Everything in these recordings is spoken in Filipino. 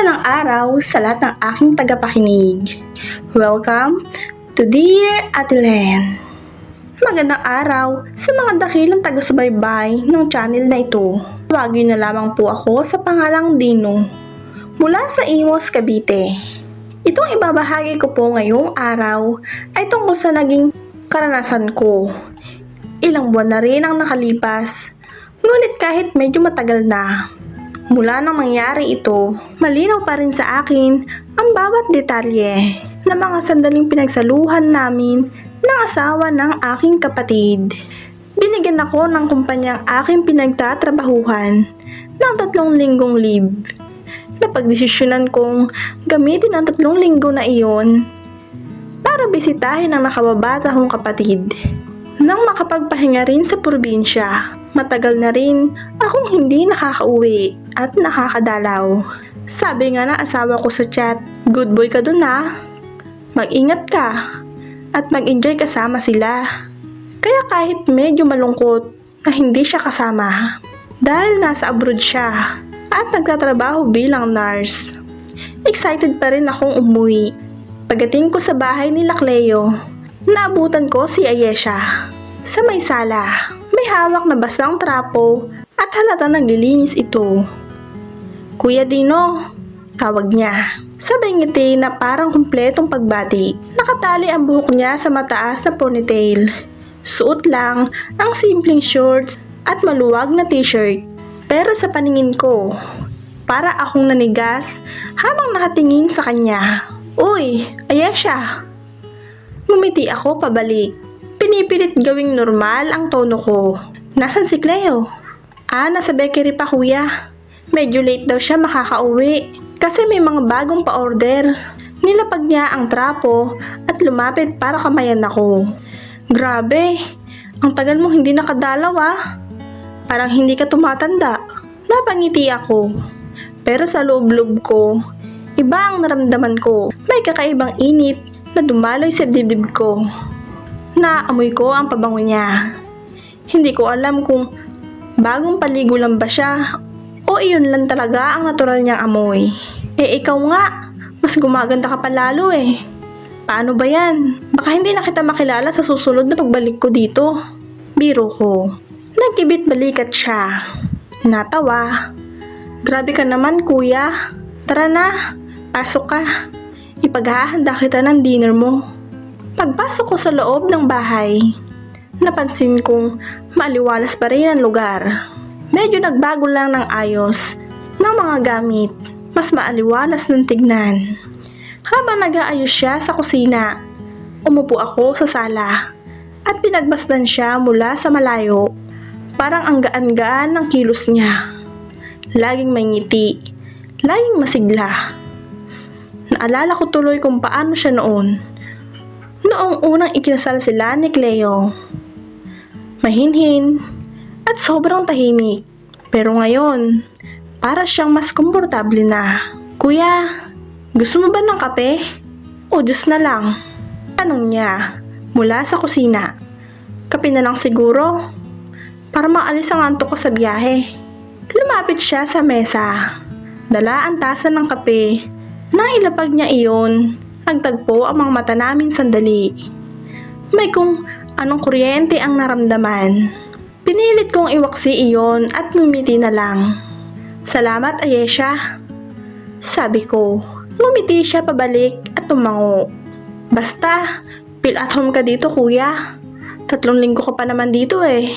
Magandang araw sa lahat ng aking tagapakinig. Welcome to Dear Ate Len. Magandang araw sa mga dakilang taga-subaybay ng channel na ito. Tawagin na lamang po ako sa pangalang Dino mula sa Imus, Cavite. Itong ibabahagi ko po ngayong araw ay tungkol sa naging karanasan ko. Ilang buwan na rin ang nakalipas, ngunit kahit medyo matagal na mula nang mangyari ito, malinaw pa rin sa akin ang bawat detalye ng mga sandaling pinagsaluhan namin ng asawa ng aking kapatid. Binigyan ako ng kumpanyang aking pinagtatrabahuhan ng 3 linggong leave. Napagdesisyonan kong gamitin ang 3 linggo na iyon para bisitahin ang nakababata kong kapatid. Nang makapagpahinga rin sa probinsya, matagal na rin akong hindi nakakauwi at nakakadalaw. Sabi nga ng asawa ko sa chat, "Good boy ka dun ha. Mag-ingat ka at mag-enjoy kasama sila." Kaya kahit medyo malungkot na hindi siya kasama dahil nasa abroad siya at nagtatrabaho bilang nurse, excited pa rin akong umuwi. Pagdating ko sa bahay ni Cleo, naabutan ko si Ayesha sa may sala. May hawak na basang trapo at halata naglilinis ito. "Kuya Dino," tawag niya. Sabay ngiti na parang kumpletong pagbati. Nakatali ang buhok niya sa mataas na ponytail. Suot lang ang simpleng shorts at maluwag na t-shirt. Pero sa paningin ko, para akong nanigas habang nakatingin sa kanya. "Uy, Ayesha!" Ngumiti ako pabalik. Pinipilit gawing normal ang tono ko. "Nasaan si Cleo?" Nasa bakery pa kuya. Medyo late daw siya makakauwi kasi may mga bagong pa-order." Nilapag niya ang trapo at lumapit para kamayan ako. "Grabe, ang tagal mo hindi nakadalaw ah. Parang hindi ka tumatanda." Napangiti ako. Pero sa loob-loob ko, iba ang naramdaman ko. May kakaibang init na dumaloy sa dibdib ko. Naamoy ko ang pabango niya. Hindi ko alam kung bagong paligo lang ba siya o iyon lang talaga ang natural niyang amoy. Ikaw nga, mas gumaganda ka pa lalo eh. Paano ba yan? Baka hindi na kita makilala sa susunod na pagbalik ko dito. Biro ko. Nagkibit balikat siya. Natawa. "Grabe ka naman kuya. Tara na, pasok ka. Ipaghahanda kita ng dinner mo." Pagpasok ko sa loob ng bahay, napansin kong maaliwalas pa rin ang lugar. Medyo nagbago lang ng ayos ng mga gamit, mas maaliwalas ng tignan. Habang nag-aayos siya sa kusina, umupo ako sa sala at pinagbasdan siya mula sa malayo. Parang ang gaan-gaan ng kilos niya. Laging may ngiti, laging masigla. Naalala ko tuloy kung paano siya noong unang ikinasal sila ni Cleo. Mahinhin at sobrang tahimik. Pero ngayon, para siyang mas komportable na. "Kuya, gusto mo ba ng kape? O juice na lang?" Tanong niya mula sa kusina. "Kape na lang siguro, para maalis ang antok ko sa biyahe." Lumapit siya sa mesa. Dala ang tasa ng kape. Nang ilapag niya iyon, nagtagpo ang mga mata namin sandali. May kung anong kuryente ang naramdaman. Pinilit kong iwaksi iyon at ngumiti na lang. "Salamat Ayesha," sabi ko. Ngumiti siya pabalik at tumango. "Basta, feel at home ka dito kuya. 3 linggo ko pa naman dito eh."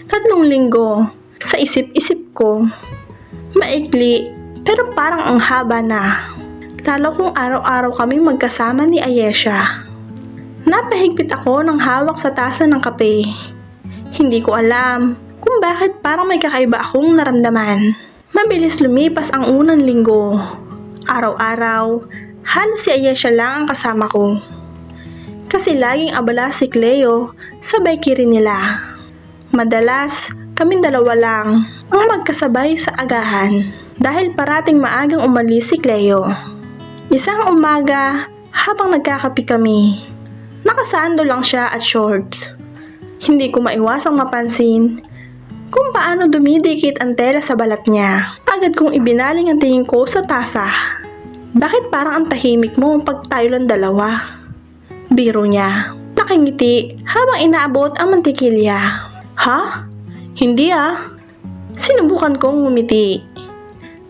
3 linggo. Sa isip-isip ko, maikli pero parang ang haba na. Lalo kung araw-araw kami magkasama ni Ayesha. Napahigpit ako ng hawak sa tasa ng kape. Hindi ko alam kung bakit parang may kakaiba akong naramdaman. Mabilis lumipas ang unang linggo. Araw-araw, halos si Ayesha lang ang kasama ko. Kasi laging abala si Cleo sa bakery nila. Madalas, kaming 2 lang ang magkasabay sa agahan dahil parating maagang umalis si Cleo. Isang umaga, habang nagkakape kami, nakasando lang siya at shorts. Hindi ko maiwasang mapansin kung paano dumidikit ang tela sa balat niya. Agad kong ibinaling ang tingin ko sa tasa. Bakit parang ang tahimik mo pag tayo lang dalawa? Biro niya. Nakingiti habang inaabot ang mantikilya. Ha? Hindi ah. Sinubukan kong ngumiti.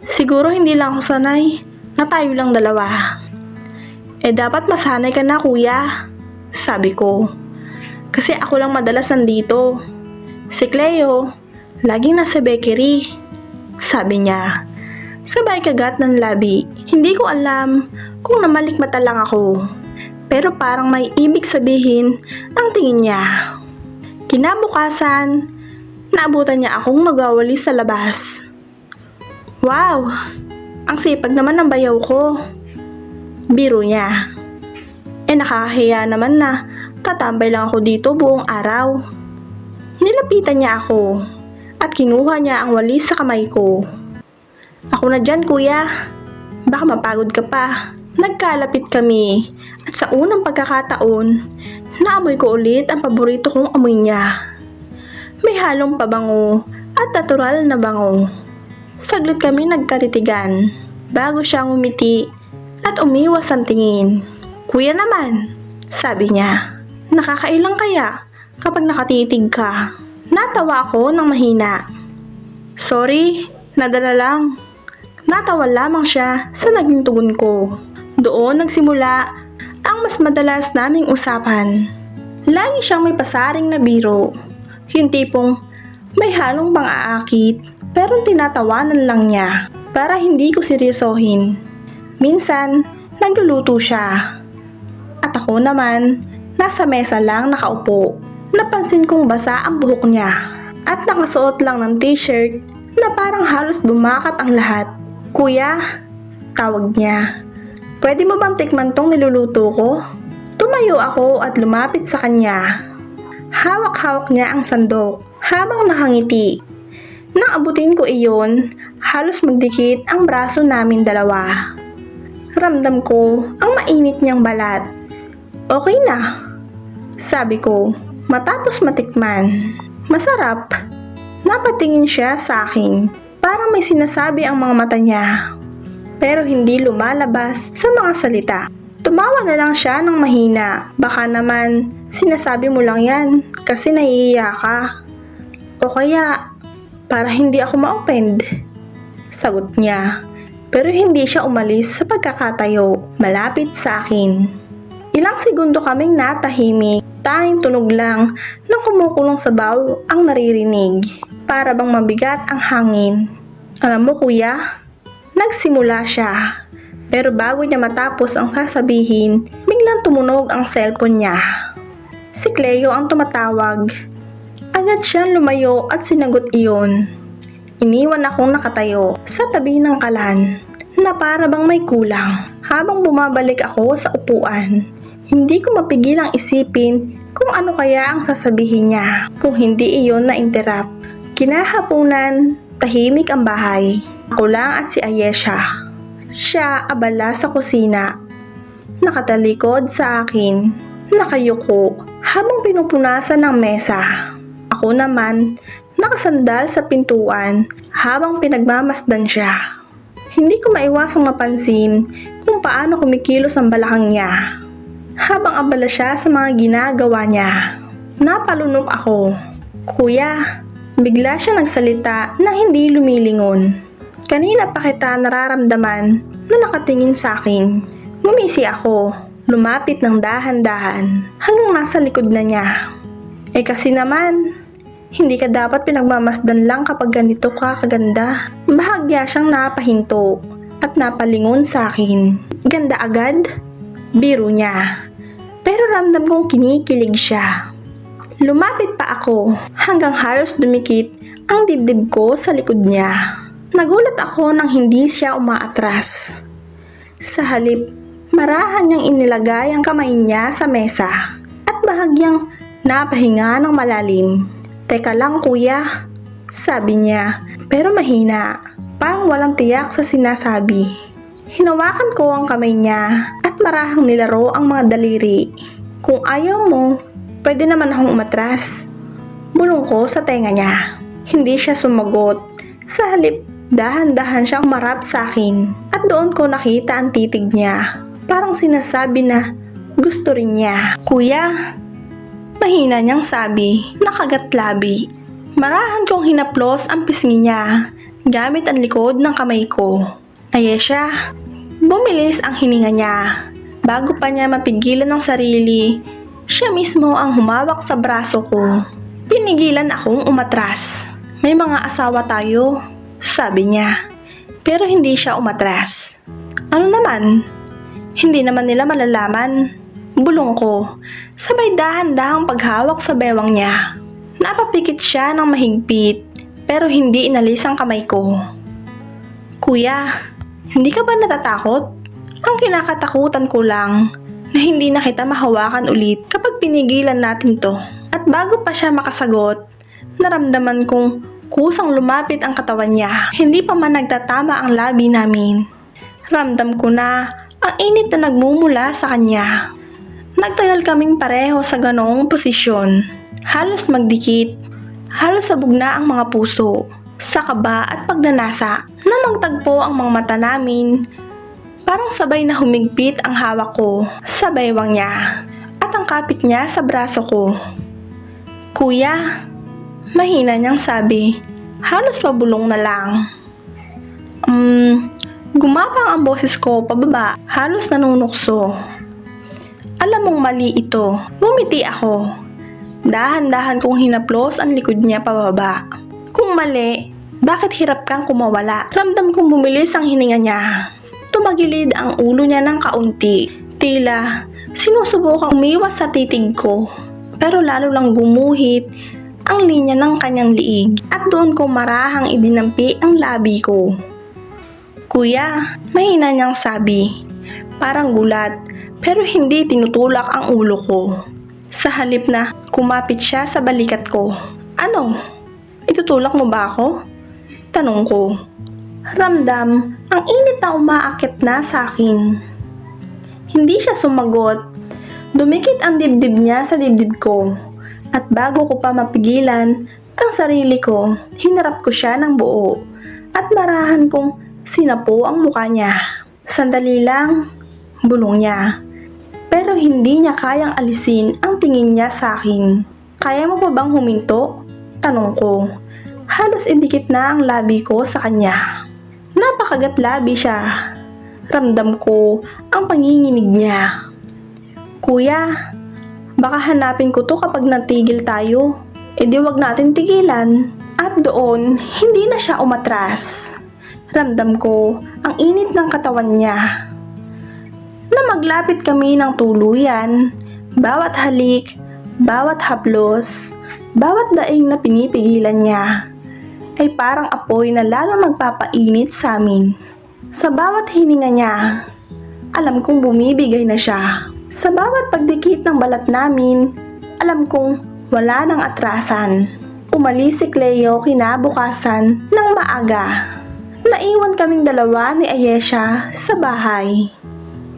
Siguro hindi lang ako sanay na tayo lang dalawa. Dapat masanay ka na kuya, sabi ko. Kasi ako lang madalas nandito. Si Cleo, laging nasa bakery, sabi niya. Sabay kagat ng labi. Hindi ko alam kung namalikmata lang ako. Pero parang may ibig sabihin ang tingin niya. Kinabukasan, naabutan niya akong nagwawalis sa labas. Wow! Ang sipag naman ng bayaw ko. Biro niya. Nakakahiya naman na tatambay lang ako dito buong araw. Nilapitan niya ako at kinuha niya ang walis sa kamay ko. Ako na dyan kuya. Baka mapagod ka pa. Nagkalapit kami at sa unang pagkakataon, naamoy ko ulit ang paborito kong amoy niya. May halong pabango at natural na bango. Saglit kami nagkatitigan bago siya ngumiti at umiwas ang tingin. Kuya naman, sabi niya. Nakakailang kaya kapag nakatitig ka? Natawa ako ng mahina. Sorry, nadala lang. Natawa lamang siya sa naging tugon ko. Doon nagsimula ang mas madalas naming usapan. Lagi siyang may pasaring na biro. Yung tipong may halong pang-aakit pero tinatawanan lang niya para hindi ko seryosohin. Minsan, nagluluto siya. At ako naman, nasa mesa lang nakaupo. Napansin kong basa ang buhok niya at nakasuot lang ng t-shirt na parang halos bumakat ang lahat. Kuya, tawag niya. Pwede mo bang tikman tong niluluto ko? Tumayo ako at lumapit sa kanya. Hawak-hawak niya ang sandok habang nakangiti. Nang abutin ko iyon, halos magdikit ang braso namin dalawa. Ramdam ko ang mainit niyang balat. Okay na, sabi ko matapos matikman. Masarap. Napatingin siya sa akin. Parang may sinasabi ang mga mata niya. Pero hindi lumalabas sa mga salita. Tumawa na lang siya ng mahina. Baka naman, sinasabi mo lang yan kasi nahihiya ka. O kaya, para hindi ako ma-offend. Sagot niya. Pero hindi siya umalis sa pagkakatayo. Malapit sa akin. Ilang segundo kaming natahimik. Tanging tunog lang ng kumukulong sabaw ang naririnig. Para bang mabigat ang hangin. Alam mo kuya, nagsimula siya. Pero bago niya matapos ang sasabihin, biglang tumunog ang cellphone niya. Si Cleo ang tumatawag. Agad siyang lumayo at sinagot iyon. Iniwan akong nakatayo sa tabi ng kalan na para bang may kulang. Habang bumabalik ako sa upuan, hindi ko mapigilang isipin kung ano kaya ang sasabihin niya kung hindi iyon na-interrupt. Kinahapunan, tahimik ang bahay. Ako lang at si Ayesha. Siya abala sa kusina. Nakatalikod sa akin. Nakayuko habang pinupunasan ng mesa. Ako naman, nakasandal sa pintuan habang pinagmamasdan siya. Hindi ko maiwasang mapansin kung paano kumikilos ang balakang niya. Habang abala siya sa mga ginagawa niya. Napalunok ako. Kuya, bigla siya nagsalita na hindi lumilingon. Kanina pa kita nararamdaman na nakatingin sa akin. Ngumisi ako, lumapit ng dahan-dahan hanggang nasa likod na niya. Kasi naman, hindi ka dapat pinagmamasdan lang kapag ganito ka kaganda. Bahagya siyang napahinto at napalingon sa akin. Ganda agad? Biro niya. Pero ramdam kong kinikilig siya. Lumapit pa ako hanggang halos dumikit ang dibdib ko sa likod niya. Nagulat ako nang hindi siya umaatras. Sa halip, marahan niyang inilagay ang kamay niya sa mesa at bahagyang napahinga ng malalim. Teka lang kuya, sabi niya, pero mahina, parang walang tiyak sa sinasabi. Hinawakan ko ang kamay niya at marahang nilaro ang mga daliri. Kung ayaw mo, pwede naman akong umatras. Bulong ko sa tenga niya. Hindi siya sumagot. Sa halip, Dahan-dahan siyang marap sa akin at doon ko nakita ang titig niya. Parang sinasabi na gusto rin niya. Kuya, mahina niyang sabi, nakagat-labi. Marahan kong hinaplos ang pisngi niya gamit ang likod ng kamay ko. Ayesha, bumilis ang hininga niya. Bago pa niya mapigilan ng sarili, siya mismo ang humawak sa braso ko. Pinigilan akong umatras. May mga asawa tayo, sabi niya. Pero hindi siya umatras. Ano naman? Hindi naman nila malalaman. Bulong ko, sabay dahan-dahang paghawak sa bewang niya. Napapikit siya ng mahigpit, pero hindi inalis ang kamay ko. Kuya, hindi ka ba natatakot? Ang kinakatakutan ko lang na hindi na kita mahawakan ulit kapag pinigilan natin to. At bago pa siya makasagot, naramdaman kong kusang lumapit ang katawan niya. Hindi pa man nagtatama ang labi namin. Ramdam ko na ang init na nagmumula sa kanya. Nagtagal kaming pareho sa ganoong posisyon. Halos magdikit, halos sabog na ang mga puso. Sa kaba at pagnanasa na magtagpo ang mga mata namin, parang sabay na humigpit ang hawak ko sa baywang niya at ang kapit niya sa braso ko. Kuya, mahina niyang sabi, halos pabulong na lang. Gumapang ang boses ko pababa, halos nanunukso. Alam mong mali ito, bumiti ako. Dahan-dahan kong hinaplos ang likod niya pababa. Kung mali, bakit hirap kang kumawala? Ramdam kong bumilis ang hininga niya. Tumagilid ang ulo niya ng kaunti. Tila, sinusubukang umiwas sa titig ko. Pero lalo lang gumuhit ang linya ng kanyang liig. At doon ko marahang idinampi ang labi ko. Kuya, mahina niyang sabi. Parang gulat, pero hindi tinutulak ang ulo ko. Sa halip na kumapit siya sa balikat ko. Ano? Itutulak mo ba ako? Tanong ko. Ramdam ang init na umaakit na sa akin. Hindi siya sumagot. Dumikit ang dibdib niya sa dibdib ko. At bago ko pa mapigilan ang sarili ko, hinarap ko siya ng buo. At marahan kong sinapo ang mukha niya. Sandali lang, bulong niya. Pero hindi niya kayang alisin ang tingin niya sa akin. Kaya mo pa bang huminto? Tanong ko. Halos idikit na ang labi ko sa kanya. Napakagat labi siya. Ramdam ko ang panginginig niya. Kuya, baka hanapin ko to kapag natigil tayo. E di wag natin tigilan. At doon, hindi na siya umatras. Ramdam ko ang init ng katawan niya. Na maglapit kami ng tuluyan, bawat halik, bawat haplos, bawat daing na pinipigilan niya, ay parang apoy na lalong nagpapainit sa amin. Sa bawat hininga niya, alam kong bumibigay na siya. Sa bawat pagdikit ng balat namin, alam kong wala nang atrasan. Umalis si Cleo kinabukasan ng maaga. Naiwan kaming dalawa ni Ayesha sa bahay.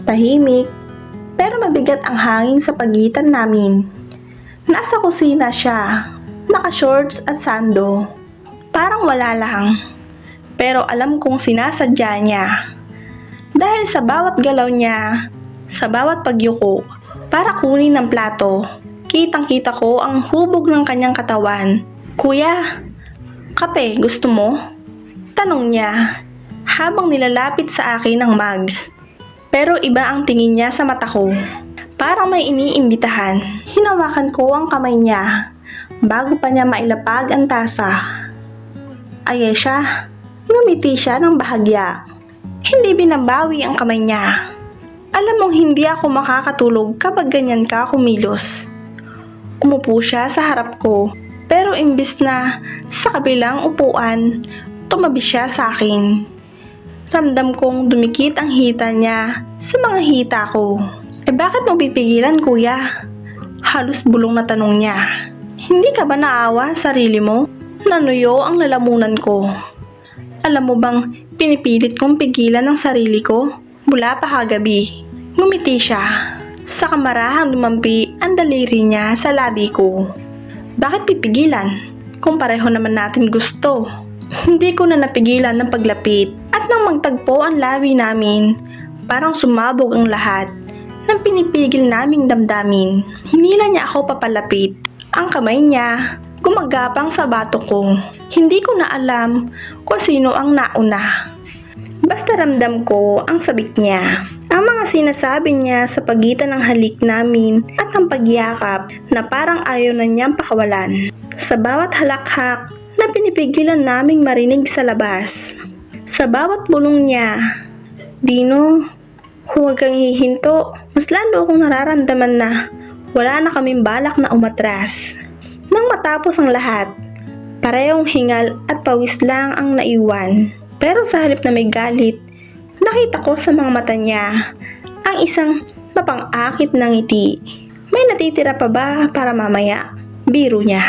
Tahimik, pero mabigat ang hangin sa pagitan namin. Nasa kusina siya, naka-shorts at sando. Parang wala lang, pero alam kong sinasadya niya. Dahil sa bawat galaw niya, sa bawat pagyuko, para kunin ng plato, kitang-kita ko ang hubog ng kanyang katawan. Kuya, kape gusto mo? Tanong niya, habang nilalapit sa akin ang mug. Pero iba ang tingin niya sa mata ko. Parang may iniimbitahan. Hinawakan ko ang kamay niya bago pa niya mailapag ang tasa. Ayesha, ngumiti siya ng bahagya. Hindi binabawi ang kamay niya. Alam mong hindi ako makakatulog kapag ganyan ka kumilos. Umupo siya sa harap ko, pero imbis na sa kabilang upuan, tumabi siya sa akin. Ramdam kong dumikit ang hita niya sa mga hita ko. Bakit mo pipigilan, kuya? Halos bulong na tanong niya. Hindi ka ba naawa sa sarili mo? Nanuyo ang lalamunan ko. Alam mo bang pinipilit kong pigilan ang sarili ko mula pa kagabi? Ngumiti siya. Sa kamarahang lumampi ang daliri niya sa labi ko. Bakit pipigilan? Kung pareho naman natin gusto. Hindi ko na napigilan ng paglapit at nang magtagpo ang labi namin, parang sumabog ang lahat ng pinipigil naming damdamin. Hinila niya ako papalapit. Ang kamay niya gumagapang sa bato ko. Hindi ko na alam kung sino ang nauna. Basta ramdam ko ang sabik niya. Ang mga sinasabi niya sa pagitan ng halik namin at ang pagyakap na parang ayaw na niyang pakawalan. Sa bawat halakhak na pinipigilan naming marinig sa labas. Sa bawat bulong niya, "Dino, huwag kang hihinto." Mas lalo akong nararamdaman na wala na kaming balak na umatras. Nang matapos ang lahat, parehong hingal at pawis lang ang naiwan. Pero sa halip na may galit, nakita ko sa mga mata niya ang isang mapang-akit na ngiti. May natitira pa ba para mamaya? Biro niya.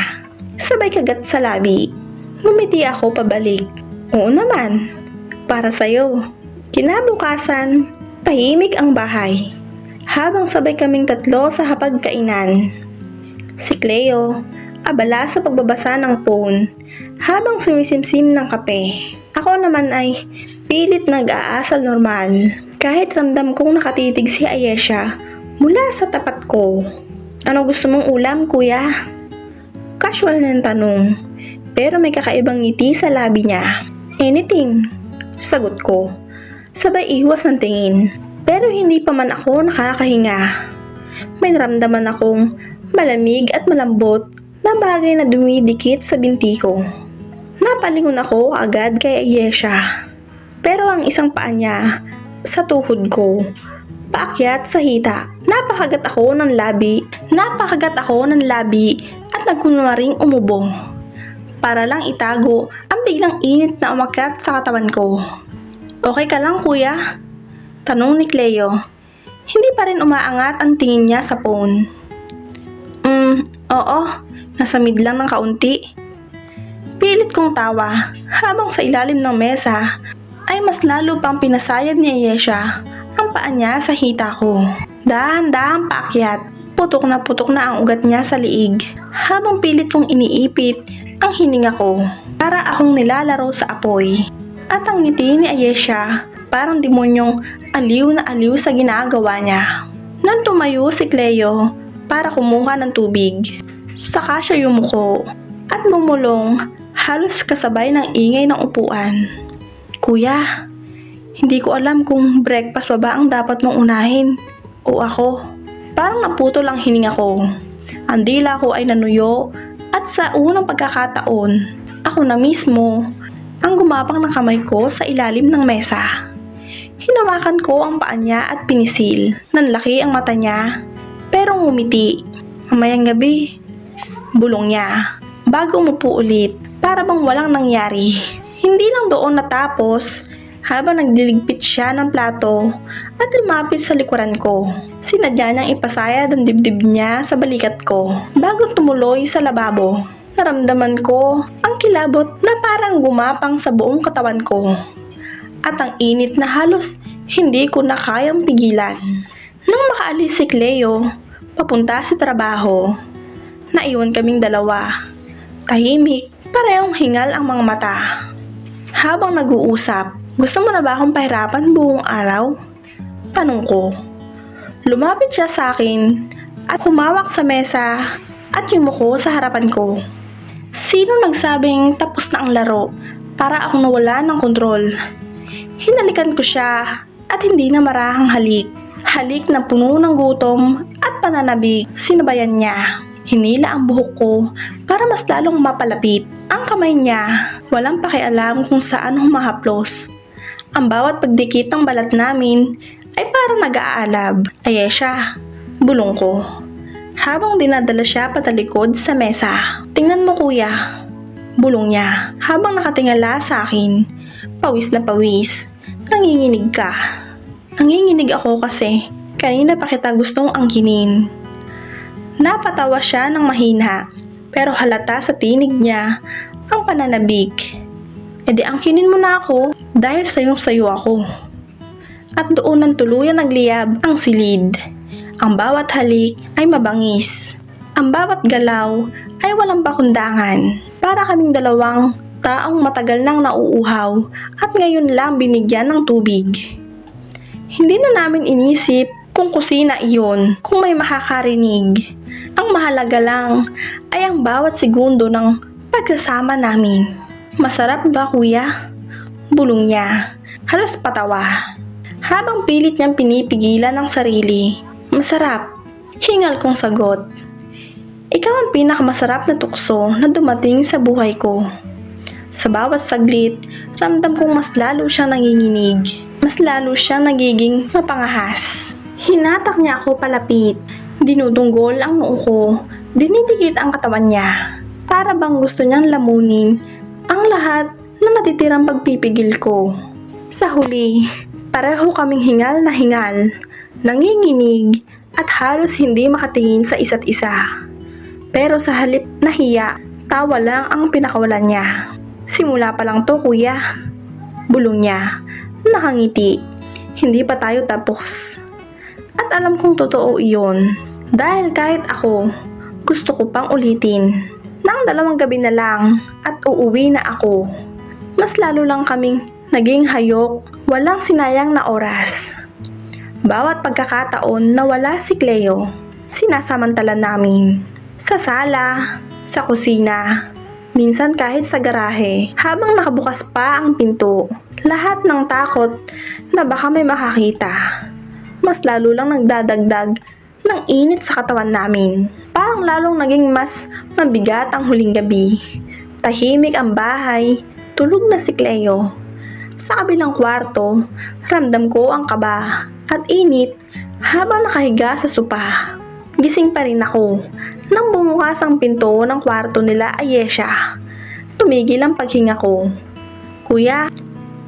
Sabay kagat sa labi. Ngumiti ako pabalik. Oo naman, para sa'yo. Kinabukasan, tahimik ang bahay. Habang sabay kaming tatlo sa hapagkainan. Si Cleo, abala sa pagbabasa ng phone, habang sumisimsim ng kape. Ako naman ay pilit nag-aasal normal. Kahit ramdam kong nakatitig si Ayesha mula sa tapat ko. Ano gusto mong ulam, kuya? Casual na tanong, pero may kakaibang ngiti sa labi niya. Anything, sagot ko. Sabay iwas ng tingin, pero hindi pa man ako nakakahinga. May naramdaman akong malamig at malambot na bagay na dumidikit sa binti ko. Napalingon ako agad kay Ayesha, pero ang isang paa niya sa tuhod ko, paakyat sa hita. Napakagat ako ng labi at nagkunwaring umubong para lang itago ang biglang init na umakyat sa katawan ko. Okay ka lang, kuya? Tanong ni Cleo. Hindi pa rin umaangat ang tingin niya sa phone. Oo, nasa mid lang ng kaunti. Pilit kong tawa habang sa ilalim ng mesa ay mas lalo pang pinasayad ni Ayesha ang paa niya sa hita ko. Dahan-dahang paakyat, putok na ang ugat niya sa liig habang pilit kong iniipit ang hininga ko para akong nilalaro sa apoy. At ang ngiti ni Ayesha parang demonyong aliw na aliw sa ginagawa niya. Nang tumayo si Cleo para kumuha ng tubig, saka siya yumuko at bumulong halos kasabay ng ingay ng upuan. Kuya, hindi ko alam kung breakfast pa ba ang dapat mong unahin o ako. Parang naputol ang hininga ko. Ang dila ko ay nanuyo at sa unang pagkakataon, ako na mismo ang gumapang ng kamay ko sa ilalim ng mesa. Hinawakan ko ang paa niya at pinisil. Nanlaki ang mata niya, pero ngumiti. Mamayang gabi, bulong niya, bago umupo ulit, para bang walang nangyari. Hindi lang doon natapos, habang nagdiligpit siya ng plato at lumapit sa likuran ko. Sinadya niyang ipasayad ang dibdib niya sa balikat ko, bago tumuloy sa lababo. Naramdaman ko ang kilabot na parang gumapang sa buong katawan ko. At ang init na halos hindi ko na kayang pigilan. Nang makaalis si Cleo, papunta sa trabaho, naiwan kaming dalawa. Tahimik, parehong hingal ang mga mata. Habang nag-uusap, gusto mo na ba akong pahirapan buong araw? Tanong ko. Lumapit siya sa akin at humawak sa mesa at yumuko sa harapan ko. Sino nagsabing tapos na ang laro para akong nawala ng kontrol? Hinalikan ko siya at hindi na marahang halik. Halik na puno ng gutom at pananabik. Sinabayan niya. Hinila ang buhok ko para mas lalong mapalapit. Ang kamay niya, walang pakialam kung saan humahaplos. Ang bawat pagdikit ng balat namin ay parang nag-aalab. Ayesha, bulong ko, habang dinadala siya patalikod sa mesa. Tingnan mo, kuya, bulong niya habang nakatingala sa akin. Pawis na pawis. Nanginginig ka. Nanginginig ako kasi kanina pa kita gustong angkinin. Napatawa siya ng mahina, pero halata sa tinig niya ang pananabik. E di angkinin mo na ako dahil sayong-sayo ako. At doon ng tuluyan nagliyab ang silid. Ang bawat halik ay mabangis. Ang bawat galaw ay walang pakundangan. Para kaming dalawang taong matagal nang nauuhaw at ngayon lang binigyan ng tubig. Hindi na namin inisip kung kusina iyon, kung may makakarinig. Ang mahalaga lang ay ang bawat segundo ng pagsasama namin. Masarap ba kuya? Bulong niya, halos patawa. Habang pilit niyang pinipigilan ang sarili. Masarap, hingal kong sagot. Ikaw ang pinakamasarap na tukso na dumating sa buhay ko. Sa bawat saglit, ramdam kong mas lalo siyang nanginginig. Mas lalo siyang nagiging mapangahas. Hinatak niya ako palapit. Dinudunggol ang noo ko. Dinidikit ang katawan niya. Para bang gusto niyang lamunin ang lahat na natitirang pagpipigil ko. Sa huli, pareho kaming hingal na hingal, nanginginig at halos hindi makatingin sa isa't isa. Pero sa halip na hiya, tawa lang ang pinakawalan niya. Simula pa lang to kuya. Bulong niya, nakangiti. Hindi pa tayo tapos. At alam kong totoo iyon. Dahil kahit ako, gusto ko pang ulitin. Nang 2 gabi na lang at uuwi na ako. Mas lalo lang kaming naging hayok, walang sinayang na oras. Bawat pagkakataon na wala si Cleo, sinasamantala namin. Sa sala, sa kusina, minsan kahit sa garahe, habang nakabukas pa ang pinto. Lahat ng takot na baka may makakita. Mas lalo lang nagdadagdag ng init sa katawan namin. Parang lalong naging mas mabigat ang huling gabi. Tahimik ang bahay, tulog na si Cleo. Sa kabilang kwarto, ramdam ko ang kaba at init habang nakahiga sa sopa. Gising pa rin ako nang bumukas ang pinto ng kwarto nila Ayesha. Tumigil ang paghinga ko. Kuya,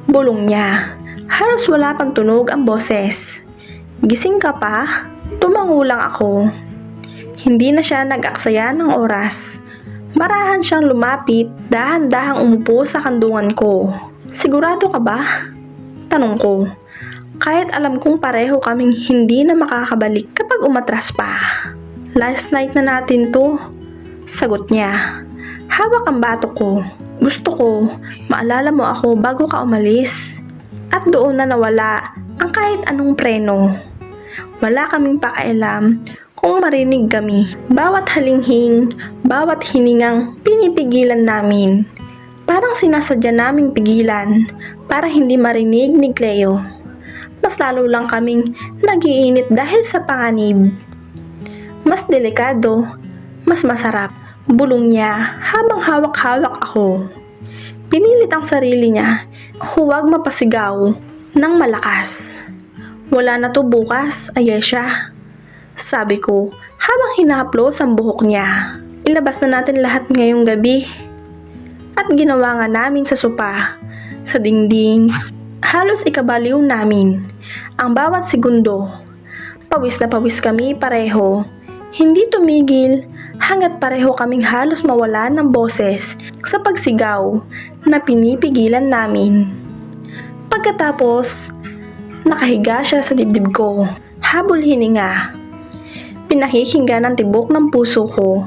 bulong niya. Halos wala pang tunog ang boses. Gising ka pa? Tumango lang ako. Hindi na siya nag-aksaya ng oras. Marahan siyang lumapit, dahan-dahang umupo sa kandungan ko. Sigurado ka ba? Tanong ko. Kahit alam kong pareho kaming hindi na makakabalik kapag umatras pa. Last night na natin to. Sagot niya. Hawak ang batok ko. Gusto ko, maalala mo ako bago ka umalis. At doon na nawala ang kahit anong preno. Wala kaming pakialam kung marinig kami. Bawat halinghing, bawat hiningang pinipigilan namin. Parang sinasadya naming pigilan para hindi marinig ni Cleo. Mas lalo lang kaming nagiinit dahil sa panganib. Mas delikado, mas masarap. Bulong niya habang hawak-hawak ako. Pinilit ang sarili niya, huwag mapasigaw ng malakas. Wala na to bukas, Ayesha. Sabi ko habang hinahaplos ang buhok niya. Ilabas na natin lahat ngayong gabi. At ginawa nga namin sa sopa, sa dingding. Halos ikabaliw namin ang bawat segundo. Pawis na pawis kami pareho. Hindi tumigil hanggat pareho kaming halos mawala ng boses sa pagsigaw na pinipigilan namin. Pagkatapos, nakahiga siya sa dibdib ko, habol hininga. Pinakikinggan ang tibok ng puso ko.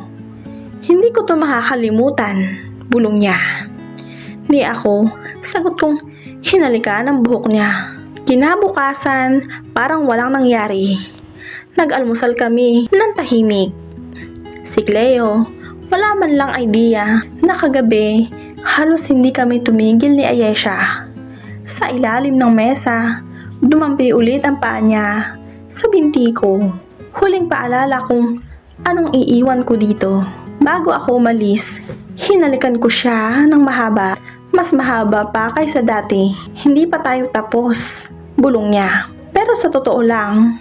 Hindi ko to makakalimutan, bulong niya. Ni ako, sagot kong hinalikan ang buhok niya. Kinabukasan, parang walang nangyari. Nag-almusal kami ng tahimik. Si Cleo, wala man lang idea na kagabi, halos hindi kami tumigil ni Ayesha. Sa ilalim ng mesa, dumampi ulit ang paa niya sa binti ko. Huling paalala kung anong iiwan ko dito. Bago ako umalis, hinalikan ko siya ng mahaba. Mas mahaba pa kaysa dati. Hindi pa tayo tapos, bulong niya. Pero sa totoo lang,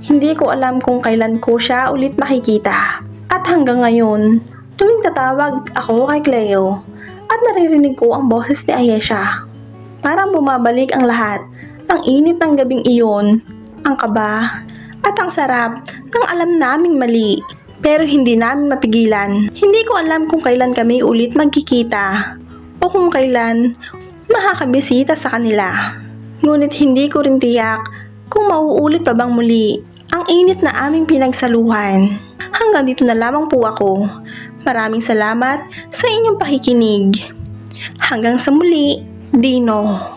hindi ko alam kung kailan ko siya ulit makikita. At hanggang ngayon, tuwing tatawag ako kay Cleo at naririnig ko ang boses ni Ayesha, parang bumabalik ang lahat. Ang init ng gabing iyon, ang kaba, at ang sarap ng alam naming mali. Pero hindi namin mapigilan. Hindi ko alam kung kailan kami ulit magkikita o kung kailan makakabisita sa kanila. Ngunit hindi ko rin tiyak kung mauulit pa bang muli ang init na aming pinagsaluhan. Hanggang dito na lamang po ako. Maraming salamat sa inyong pakikinig. Hanggang sa muli, Dino.